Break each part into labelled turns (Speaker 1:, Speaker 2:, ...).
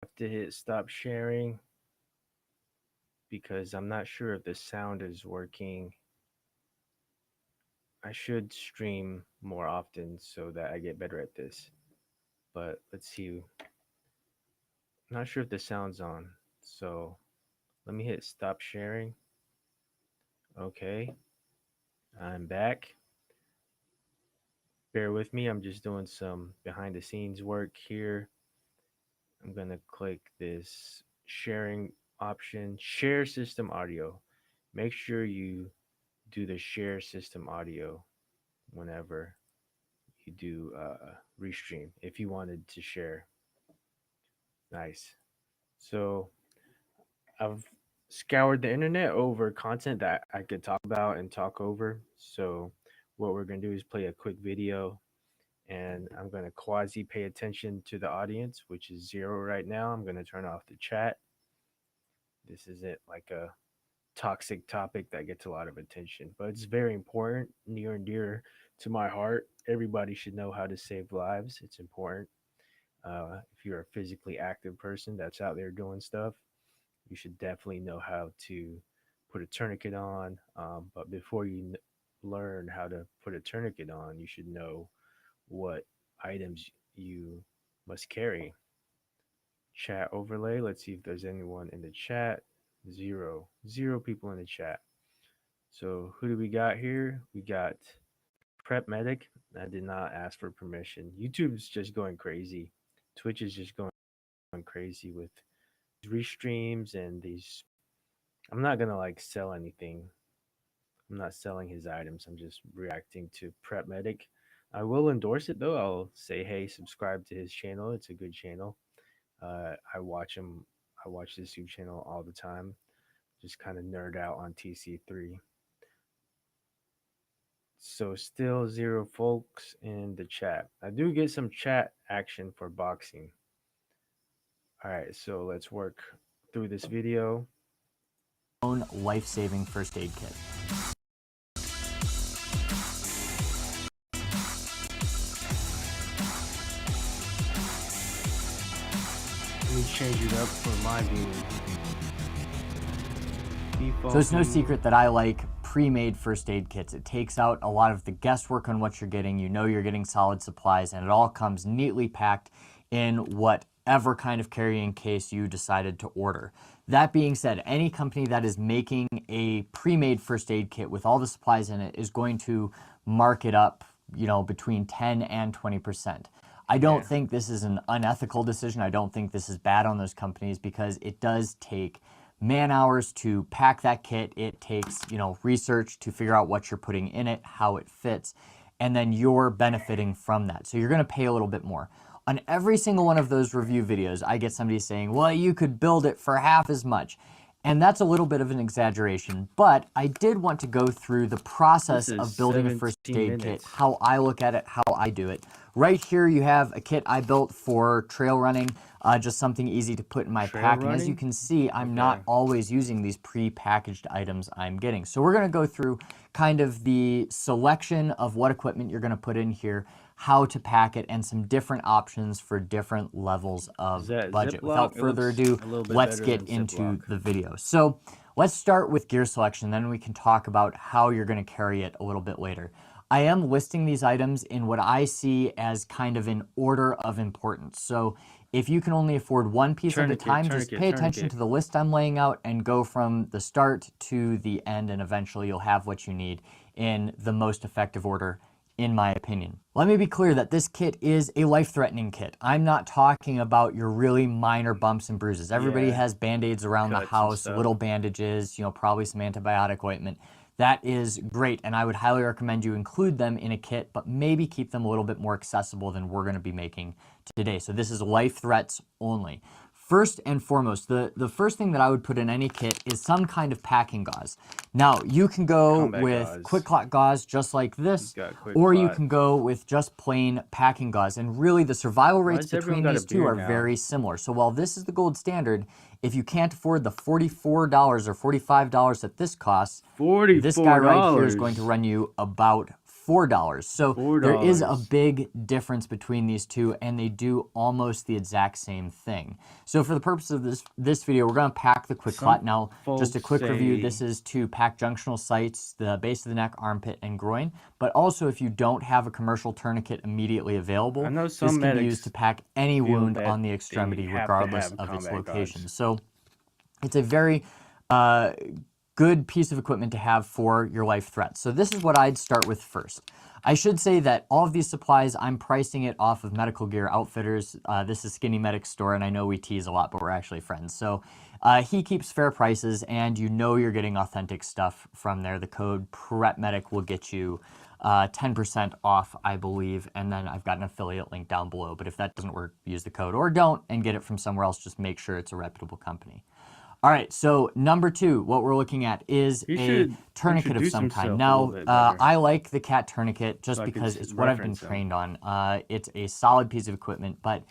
Speaker 1: have to hit stop sharing because I'm not sure if the sound is working. I should stream more often so that I get better at this. But let's see. I'm not sure if the sound's on. So let me hit stop sharing. Okay, I'm back. Bear with me. I'm just doing some behind the scenes work here. I'm going to click this sharing option, share system audio. Make sure you do the share system audio whenever you do restream if you wanted to share. Nice. So I've scoured the internet over content that I could talk about and talk over. So what we're going to do is play a quick video and I'm going to quasi pay attention to the audience, which is zero right now. I'm going to turn off the chat. This isn't like a toxic topic that gets a lot of attention, but it's very important, near and dear to my heart. Everybody should know how to save lives. It's important. If you're a physically active person that's out there doing stuff, you should definitely know how to put a tourniquet on. But before you learn how to put a tourniquet on, you should know what items you must carry. Chat overlay. Let's see if there's anyone in the chat. Zero people in the chat. So who do we got here? We got Prep Medic. I did not ask for permission. YouTube's just going crazy. Twitch is just going crazy with restreams and these. I'm not gonna like sell anything. I'm not selling his items. I'm just reacting to Prep Medic. I will endorse it though. I'll say, hey, subscribe to his channel. It's a good channel. I watch him. I watch this YouTube channel all the time. Just kind of nerd out on TC3. So still zero folks in the chat. I do get some chat action for boxing. All right, so let's work through this video.
Speaker 2: Own life-saving first aid kit.
Speaker 1: Let me change it up for my viewers.
Speaker 2: So it's no secret that I like pre-made first aid kits. It takes out a lot of the guesswork on what you're getting. You know you're getting solid supplies, and it all comes neatly packed in whatever kind of carrying case you decided to order. That being said, any company that is making a pre-made first aid kit with all the supplies in it is going to mark it up, you know, between 10 and 20%. I don't think this is an unethical decision. I don't think this is bad on those companies because it does take man hours to pack that kit. It takes, you know, research to figure out what you're putting in it, how it fits, and then you're benefiting from that. So you're going to pay a little bit more. On every single one of those review videos, I get somebody saying, well, you could build it for half as much. And that's a little bit of an exaggeration, but I did want to go through the process of building a first aid kit, how I look at it, how I do it. Right here you have a kit I built for trail running, just something easy to put in my pack. And as you can see, I'm not always using these pre-packaged items I'm getting. So we're going to go through kind of the selection of what equipment you're going to put in here, how to pack it, and some different options for different levels of budget. Without further ado, let's get into the video. So let's start with gear selection, then we can talk about how you're going to carry it a little bit later. I am listing these items in what I see as kind of an order of importance. So if you can only afford one piece at a time, just pay attention to the list I'm laying out and go from the start to the end, and eventually you'll have what you need in the most effective order, in my opinion. Let me be clear that this kit is a life-threatening kit. I'm not talking about your really minor bumps and bruises. Everybody has Band-Aids around the house, little bandages, you know, probably some antibiotic ointment. That is great, and I would highly recommend you include them in a kit, but maybe keep them a little bit more accessible than we're going to be making today. So this is life threats only. First and foremost, the first thing that I would put in any kit is some kind of packing gauze. Now, you can go with quick clot gauze just like this, or you can go with just plain packing gauze. And really, the survival rates between these two are very similar. So while this is the gold standard, if you can't afford the $44 or $45 that this costs, this guy right here is going to run you about $4. So
Speaker 1: $4.
Speaker 2: there is a big difference between these two, and they do almost the exact same thing. So for the purpose of this video, we're going to pack the quick clot. Now, just a quick review, this is to pack junctional sites, the base of the neck, armpit, and groin. But also, if you don't have a commercial tourniquet immediately available, this can be used to pack any wound on the extremity, regardless of its location. So it's a very good piece of equipment to have for your life threats. So this is what I'd start with first. I should say that all of these supplies, I'm pricing it off of Medical Gear Outfitters. This is Skinny Medic's store, and I know we tease a lot, but we're actually friends. So he keeps fair prices, and you know you're getting authentic stuff from there. The code PrepMedic will get you 10% off, I believe, and then I've got an affiliate link down below. But if that doesn't work, use the code, or don't and get it from somewhere else. Just make sure it's a reputable company. All right, so number 2, what we're looking at is a tourniquet of some kind. Now, I like the cat tourniquet just because it's what I've been trained on. It's a solid piece of equipment, but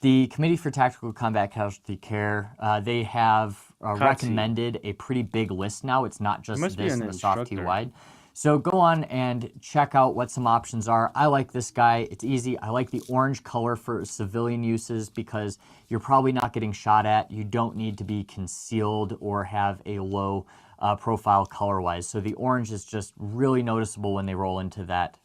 Speaker 2: the Committee for Tactical Combat Casualty Care, they have recommended a pretty big list now. It's not just this and the soft T wide. So go on and check out what some options are. I like this guy. It's easy. I like the orange color for civilian uses because you're probably not getting shot at. You don't need to be concealed or have a low profile color-wise. So the orange is just really noticeable when they roll into that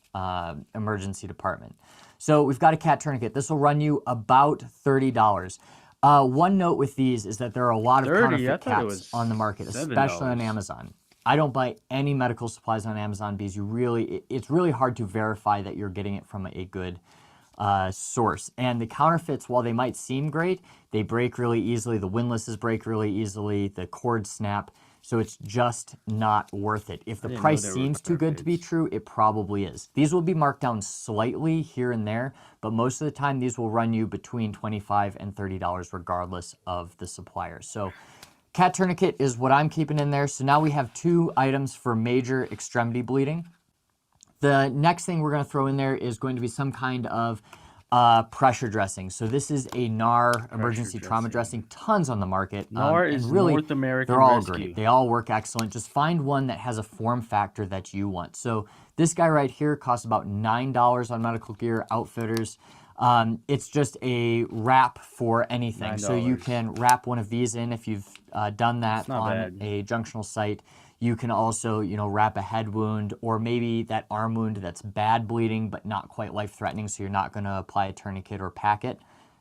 Speaker 2: emergency department. So we've got a cat tourniquet. This will run you about $30. One note with these is that there are a lot of counterfeit cats on the market, especially on Amazon. I don't buy any medical supplies on Amazon because it's really hard to verify that you're getting it from a good source. And the counterfeits, while they might seem great, they break really easily. The windlasses break really easily. The cords snap. So it's just not worth it. If the price seems too good to be true, it probably is. These will be marked down slightly here and there, but most of the time these will run you between $25 and $30 regardless of the supplier. So cat tourniquet is what I'm keeping in there. So now we have 2 items for major extremity bleeding. The next thing we're going to throw in there is going to be some kind of pressure dressing. So this is a NAR emergency trauma dressing. Tons on the market.
Speaker 1: NAR is
Speaker 2: really,
Speaker 1: North American
Speaker 2: they're all
Speaker 1: Rescue.
Speaker 2: great. They all work excellent. Just find one that has a form factor that you want. So this guy right here costs about $9 on Medical Gear Outfitters. It's just a wrap for anything. So you can wrap one of these in if you've done that on a junctional site. You can also, wrap a head wound or maybe that arm wound that's bad bleeding but not quite life-threatening, so you're not going to apply a tourniquet or pack it.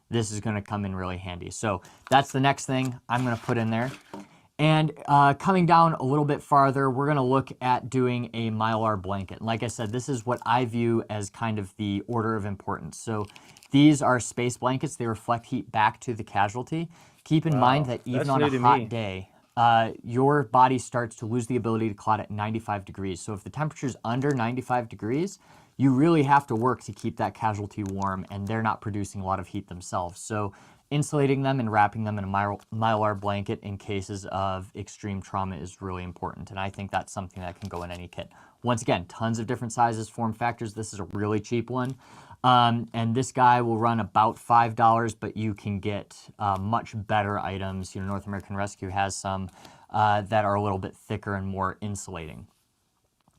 Speaker 2: This is going to come in really handy. So that's the next thing I'm going to put in there. And coming down a little bit farther, we're going to look at doing a Mylar blanket. And like I said, this is what I view as kind of the order of importance. So these are space blankets. They reflect heat back to the casualty. Keep in mind that even on a hot day, your body starts to lose the ability to clot at 95 degrees. So if the temperature is under 95 degrees, you really have to work to keep that casualty warm, and they're not producing a lot of heat themselves. So insulating them and wrapping them in a Mylar blanket in cases of extreme trauma is really important, and I think that's something that can go in any kit. Once again, tons of different sizes, form factors. This is a really cheap one. And this guy will run about $5, but you can get much better items. North American Rescue has some that are a little bit thicker and more insulating.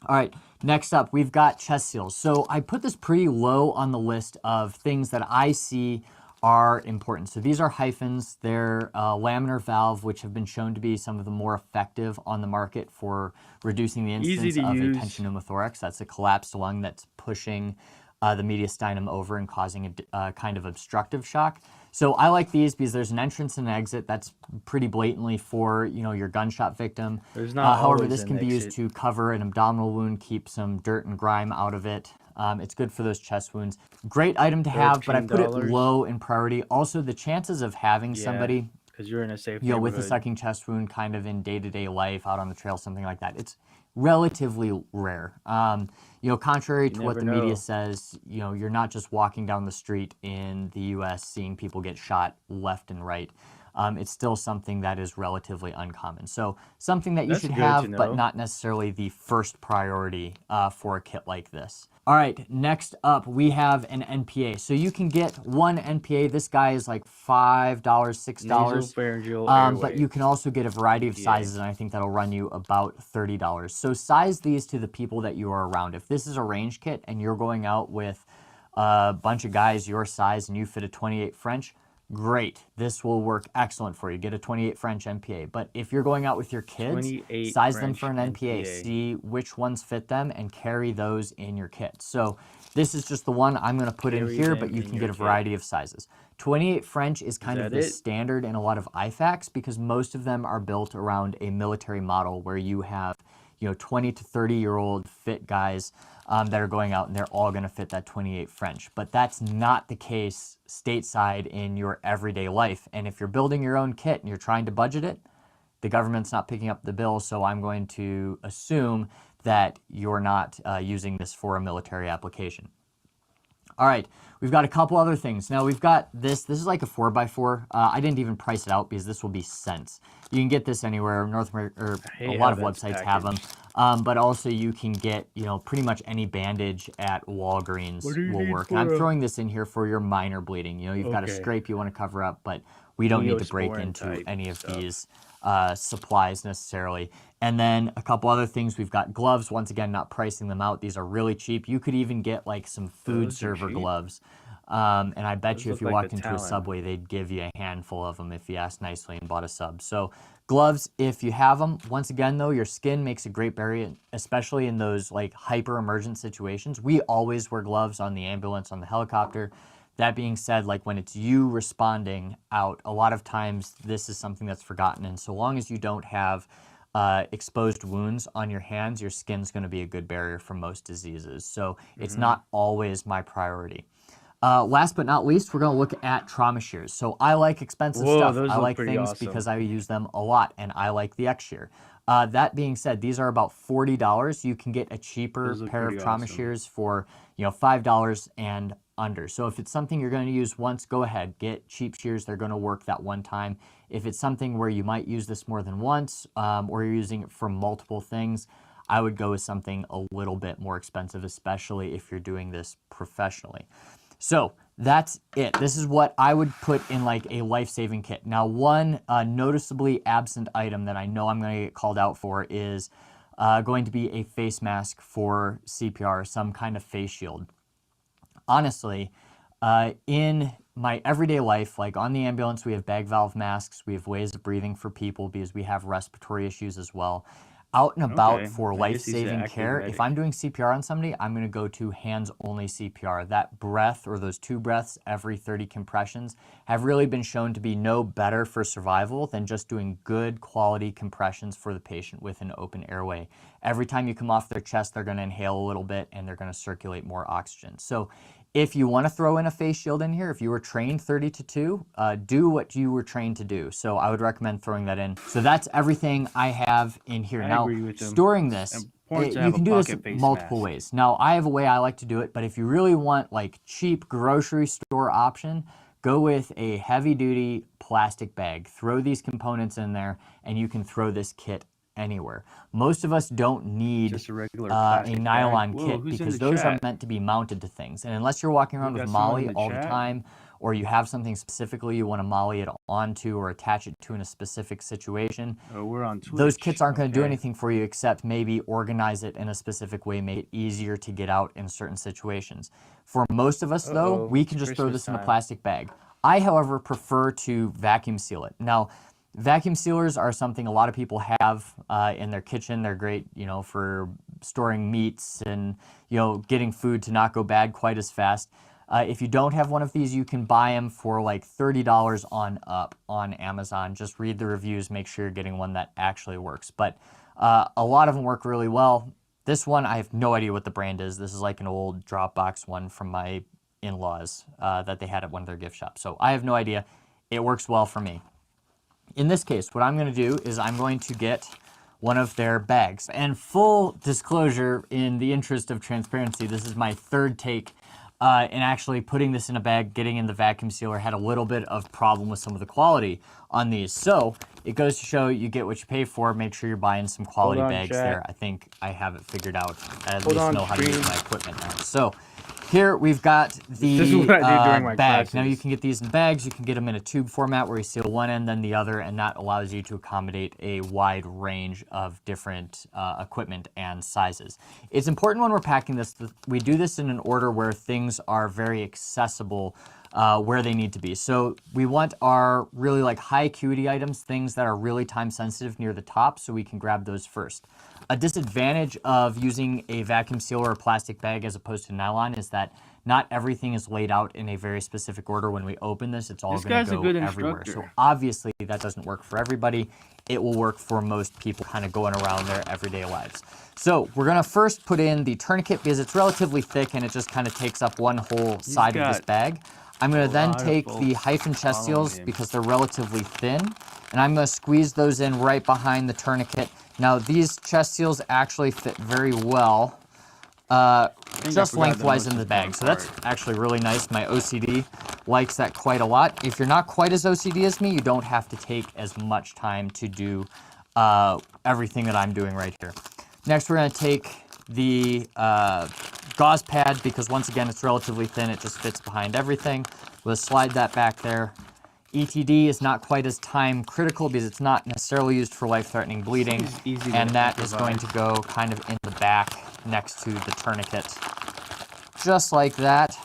Speaker 2: All right, next up, we've got chest seals. So I put this pretty low on the list of things that I see are important. So these are hyphens. They're laminar valve, which have been shown to be some of the more effective on the market for reducing the incidence of a tension pneumothorax. That's a collapsed lung that's pushing the mediastinum over and causing a kind of obstructive shock. So I like these because there's an entrance and an exit that's pretty blatantly for your gunshot victim.
Speaker 1: There's not
Speaker 2: however, this can be used to cover an abdominal wound, keep some dirt and grime out of it. It's good for those chest wounds. Great item to have, but I put it low in priority. Also, the chances of having somebody,
Speaker 1: because you're in a safe
Speaker 2: with a sucking chest wound, kind of in day-to-day life, out on the trail, something like that, it's relatively rare. Contrary to what the media says, you're not just walking down the street in the U.S. seeing people get shot left and right. It's still something that is relatively uncommon. So something that you should have, but not necessarily the first priority for a kit like this. All right, next up we have an NPA. So you can get one NPA. This guy is like $5, $6.
Speaker 1: Nasopharyngeal
Speaker 2: But
Speaker 1: airway.
Speaker 2: you can also get a variety of
Speaker 1: NPA.
Speaker 2: sizes, and I think that'll run you about $30. So size these to the people that you are around. If this is a range kit and you're going out with a bunch of guys your size and you fit a 28 French, great. This will work excellent for you. Get a 28 French NPA. But if you're going out with your kids,
Speaker 1: 28
Speaker 2: size them for
Speaker 1: French
Speaker 2: an NPA.
Speaker 1: NPA.
Speaker 2: See which ones fit them and carry those in your kit. So this is just the one I'm going to put in
Speaker 1: Carry
Speaker 2: here,
Speaker 1: them
Speaker 2: but you
Speaker 1: in
Speaker 2: can
Speaker 1: your
Speaker 2: get a
Speaker 1: kit.
Speaker 2: variety of sizes. 28 French is kind of
Speaker 1: that
Speaker 2: the
Speaker 1: it?
Speaker 2: standard in a lot of IFAKs because most of them are built around a military model where you have 20 to 30-year-old fit guys that are going out and they're all going to fit that 28 French. But that's not the case stateside in your everyday life. And if you're building your own kit and you're trying to budget it, the government's not picking up the bill, so I'm going to assume that you're not using this for a military application. All right, we've got a couple other things. Now we've got this. This is like a 4x4. I didn't even price it out because this will be cents. You can get this anywhere. North America, or a lot of websites have them. But also you can get, pretty much any bandage at Walgreens will work. And I'm throwing this in here for your minor bleeding. You've got a scrape you want to cover up, but we don't need to break into any of these supplies necessarily. And then a couple other things. We've got gloves. Once again, not pricing them out. These are really cheap. You could even get like some food server gloves. And I bet you if you walked into a Subway, they'd give you a handful of them if you asked nicely and bought a sub. So gloves, if you have them. Once again, though, your skin makes a great barrier, especially in those like hyper emergent situations. We always wear gloves on the ambulance, on the helicopter. That being said, like when it's you responding out, a lot of times this is something that's forgotten. And so long as you don't have exposed wounds on your hands, your skin's going to be a good barrier for most diseases. So it's not always my priority. Last but not least, we're going to look at trauma shears. So I like expensive stuff. I like things because I use them a lot, and I like the X shear. That being said, these are about $40. You can get a cheaper pair of trauma shears for $5 and under. So if it's something you're going to use once, go ahead, get cheap shears. They're going to work that one time. If it's something where you might use this more than once, or you're using it for multiple things, I would go with something a little bit more expensive, especially if you're doing this professionally. So that's it. This is what I would put in like a life-saving kit. Now, one noticeably absent item that I know I'm going to get called out for is going to be a face mask for CPR, some kind of face shield. Honestly, in my everyday life, like on the ambulance, we have bag valve masks. We have ways of breathing for people because we have respiratory issues as well. Out and about for life-saving care, if I'm doing CPR on somebody, I'm going to go to hands-only CPR. That breath, or those 2 breaths every 30 compressions, have really been shown to be no better for survival than just doing good quality compressions for the patient with an open airway. Every time you come off their chest, they're going to inhale a little bit and they're going to circulate more oxygen. So if you want to throw in a face shield in here, if you were trained 30 to 2, do what you were trained to do. So I would recommend throwing that in. So that's everything I have in here. Now, storing this, you can do this multiple ways. Now, I have a way I like to do it, but if you really want like cheap grocery store option, go with a heavy-duty plastic bag. Throw these components in there, and you can throw this kit anywhere. Most of us don't need a nylon kit because those are meant to be mounted to things. And unless you're walking around with Molly all the time, or you have something specifically you want to Molly it onto or attach it to in a specific situation, those kits aren't going to do anything for you except maybe organize it in a specific way, make it easier to get out in certain situations. For most of us, though, we can just throw this in a plastic bag. I, however, prefer to vacuum seal it. Now, vacuum sealers are something a lot of people have in their kitchen. They're great, for storing meats and, getting food to not go bad quite as fast. If you don't have one of these, you can buy them for like $30 on up on Amazon. Just read the reviews, make sure you're getting one that actually works. But a lot of them work really well. This one, I have no idea what the brand is. This is like an old Dropbox one from my in-laws that they had at one of their gift shops. So I have no idea. It works well for me. In this case, what I'm going to do is I'm going to get one of their bags. And full disclosure, in the interest of transparency, this is my third take in actually putting this in a bag, getting in the vacuum sealer. Had a little bit of problem with some of the quality on these. So it goes to show you get what you pay for. Make sure you're buying some quality bags there. I think I have it figured out. I at least know how to use my equipment now. So here we've got the bag. Now you can get these in bags. You can get them in a tube format where you seal one end, then the other, and that allows you to accommodate a wide range of different equipment and sizes. It's important when we're packing this, we do this in an order where things are very accessible where they need to be. So we want our really like high acuity items, things that are really time sensitive near the top, so we can grab those first. A disadvantage of using a vacuum seal or a plastic bag as opposed to nylon is that not everything is laid out in a very specific order. When we open this, it's all going to go everywhere. So obviously that doesn't work for everybody. It will work for most people kind of going around their everyday lives. So we're going to first put in the tourniquet because it's relatively thick and it just kind of takes up one whole side of this bag. I'm going to then take the hyphen chest seals because they're relatively thin, and I'm going to squeeze those in right behind the tourniquet. Now these chest seals actually fit very well just lengthwise in the bag, so that's actually really nice. My OCD likes that quite a lot. If you're not quite as OCD as me, you don't have to take as much time to do everything that I'm doing right here. Next, we're going to take the gauze pad because once again it's relatively thin, it just fits behind everything. We'll slide that back there. ETD is not quite as time critical because it's not necessarily used for life-threatening bleeding, and that is going to go kind of in the back next to the tourniquet, just like that.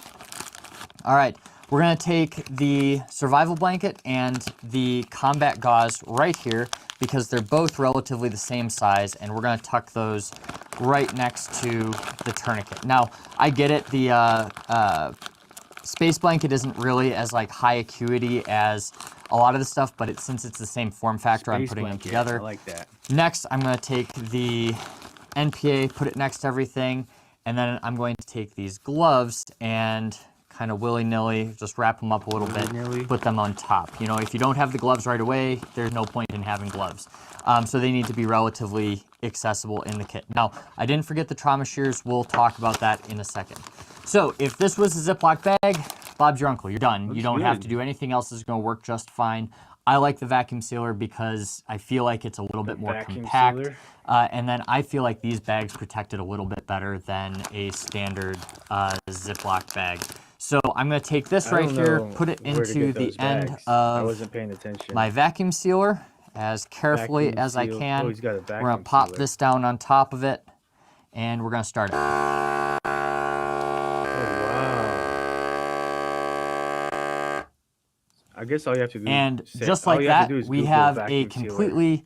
Speaker 2: All right, we're going to take the survival blanket and the combat gauze right here because they're both relatively the same size, and we're going to tuck those right next to the tourniquet. Now, I get it, the space blanket isn't really as like high acuity as a lot of the stuff, but since it's the same form factor, I'm putting them together.
Speaker 1: I like that.
Speaker 2: Next, I'm going to take the NPA, put it next to everything, and then I'm going to take these gloves and kind of willy-nilly just wrap them up a little bit, put them on top. You know, if you don't have the gloves right away, there's no point in having gloves. So they need to be relatively accessible in the kit. Now, I didn't forget the trauma shears. We'll talk about that in a second. So if this was a Ziploc bag, Bob's your uncle. You're done. You don't have to do anything else. It's going to work just fine. I like the vacuum sealer because I feel like it's a little bit more compact. And then I feel like these bags protect it a little bit better than a standard Ziploc bag. So I'm going to take this right here, put it into the end of my vacuum sealer as carefully as I can. We're going to pop this down on top of it, and we're going to start it.
Speaker 1: I guess all you have to do,
Speaker 2: and just like that, we have a completely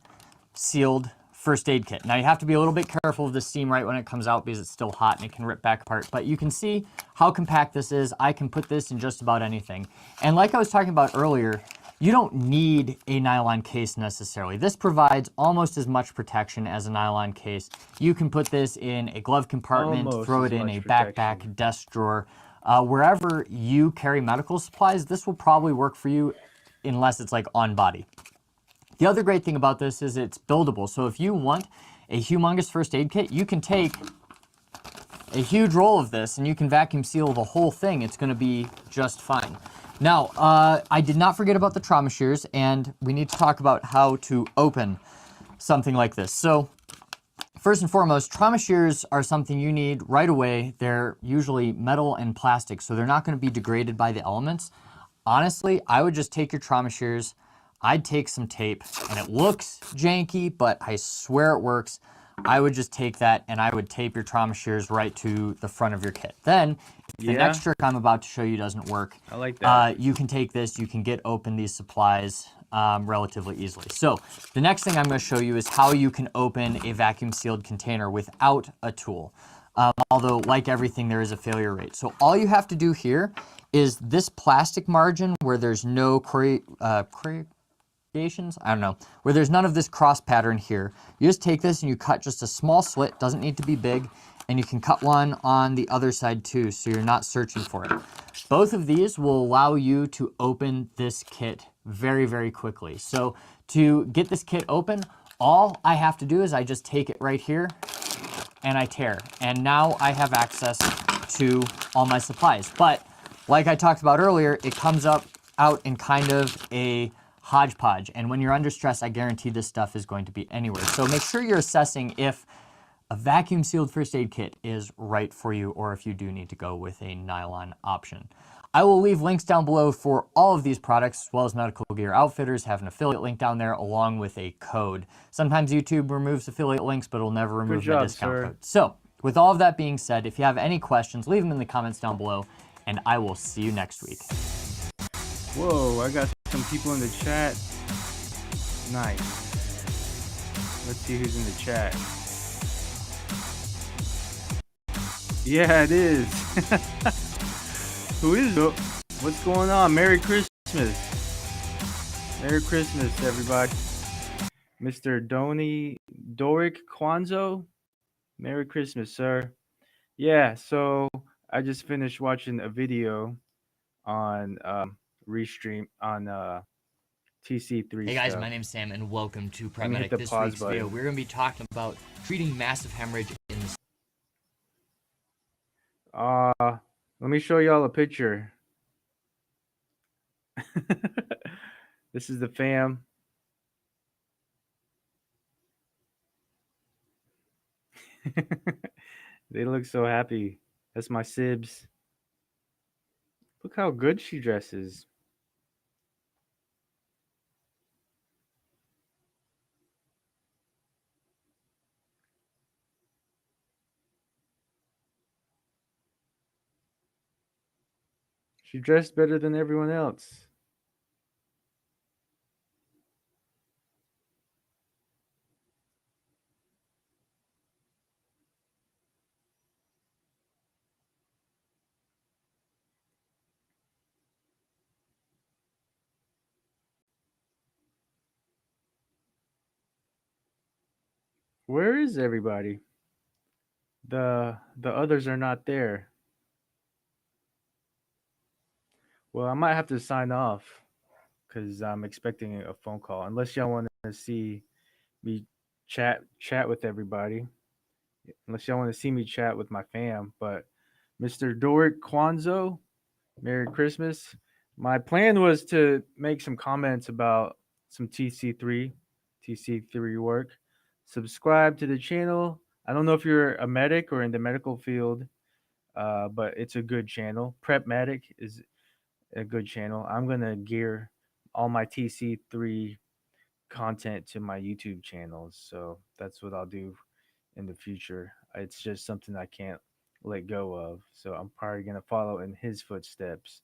Speaker 2: sealed first aid kit. Now you have to be a little bit careful of the steam right when it comes out because it's still hot and it can rip back apart. But you can see how compact this is. I can put this in just about anything. And like I was talking about earlier, you don't need a nylon case necessarily. This provides almost as much protection as a nylon case. You can put this in a glove compartment, throw it in a backpack, desk drawer. Wherever you carry medical supplies, this will probably work for you unless it's like on body. The other great thing about this is it's buildable. So if you want a humongous first aid kit, you can take a huge roll of this and you can vacuum seal the whole thing. It's going to be just fine. Now, I did not forget about the trauma shears, and we need to talk about how to open something like this. So first and foremost, trauma shears are something you need right away. They're usually metal and plastic, so they're not going to be degraded by the elements. Honestly, I would just take your trauma shears, I'd take some tape, and it looks janky, but I swear it works. I would just take that and I would tape your trauma shears right to the front of your kit. Then, if the next trick I'm about to show you doesn't work,
Speaker 1: I like that.
Speaker 2: You can take this, you can get open these supplies relatively easily. So the next thing I'm going to show you is how you can open a vacuum sealed container without a tool. Although, like everything, there is a failure rate. So all you have to do here is this plastic margin where there's no I don't know, where there's none of this cross pattern here. You just take this and you cut just a small slit, doesn't need to be big, and you can cut one on the other side too, so you're not searching for it. Both of these will allow you to open this kit very, very quickly. So to get this kit open, all I have to do is I just take it right here and I tear. And now I have access to all my supplies. But like I talked about earlier, it comes out in kind of a hodgepodge. And when you're under stress, I guarantee this stuff is going to be anywhere. So make sure you're assessing if a vacuum sealed first aid kit is right for you, or if you do need to go with a nylon option. I will leave links down below for all of these products, as well as Medical Gear Outfitters have an affiliate link down there along with a code. Sometimes YouTube removes affiliate links, but it'll never
Speaker 1: Good
Speaker 2: remove my
Speaker 1: job,
Speaker 2: discount
Speaker 1: sir.
Speaker 2: code. So with all of that being said, if you have any questions, leave them in the comments down below, and I will see you next week.
Speaker 1: Whoa, I got some people in the chat. Nice. Let's see who's in the chat. Yeah, it is. Who is it? What's going on? Merry Christmas. Merry Christmas, everybody. Mr. Doric Kwanzo. Merry Christmas, sir. Yeah, so I just finished watching a video on restream on TC3
Speaker 2: Hey guys,
Speaker 1: stuff.
Speaker 2: my name's Sam and welcome to
Speaker 1: Let me hit
Speaker 2: Prep
Speaker 1: the
Speaker 2: This
Speaker 1: pause
Speaker 2: week's video,
Speaker 1: button.
Speaker 2: we're going to be talking about treating massive hemorrhage in the
Speaker 1: Let me show y'all a picture. This is the fam. They look so happy. That's my sibs. Look how good she dresses. She dressed better than everyone else. Where is everybody? The others are not there. Well, I might have to sign off because I'm expecting a phone call. Unless y'all want to see me chat with everybody. Unless y'all want to see me chat with my fam. But Mr. Doric Kwanzo, Merry Christmas. My plan was to make some comments about some TC3 work. Subscribe to the channel. I don't know if you're a medic or in the medical field, but it's a good channel. Prep Medic is a good channel. I'm gonna gear all my TC3 content to my YouTube channels, so that's what I'll do in the future. It's just something I can't let go of, so I'm probably gonna follow in his footsteps.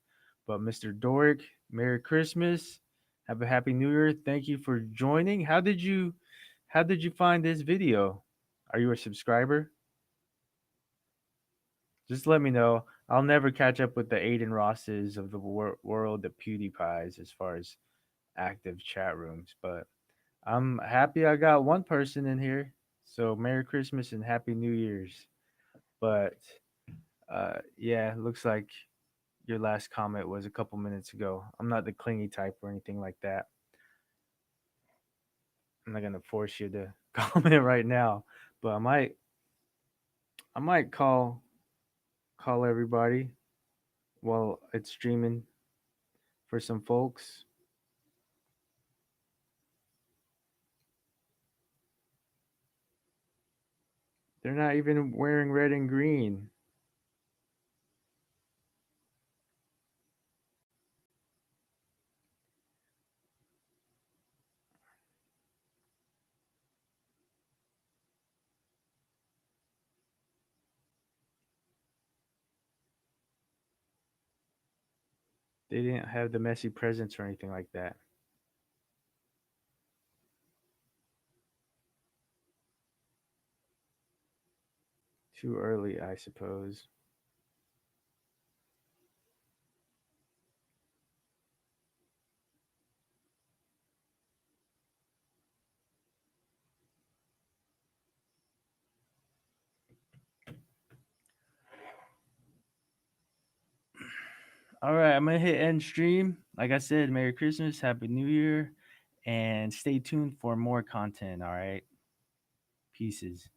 Speaker 1: But Mr. Doric, Merry Christmas. Have a happy New Year. Thank you for joining. How did you find this video? Are you a subscriber? Just let me know. I'll never catch up with the Aiden Rosses of the world, the PewDiePies, as far as active chat rooms. But I'm happy I got one person in here. So Merry Christmas and Happy New Year's. But yeah, looks like your last comment was a couple minutes ago. I'm not the clingy type or anything like that. I'm not gonna force you to comment right now, but I might call everybody while it's streaming for some folks. They're not even wearing red and green. They didn't have the messy presents or anything like that. Too early, I suppose. All right, I'm gonna hit end stream. Like I said, Merry Christmas, Happy New Year, and stay tuned for more content. All right, pieces.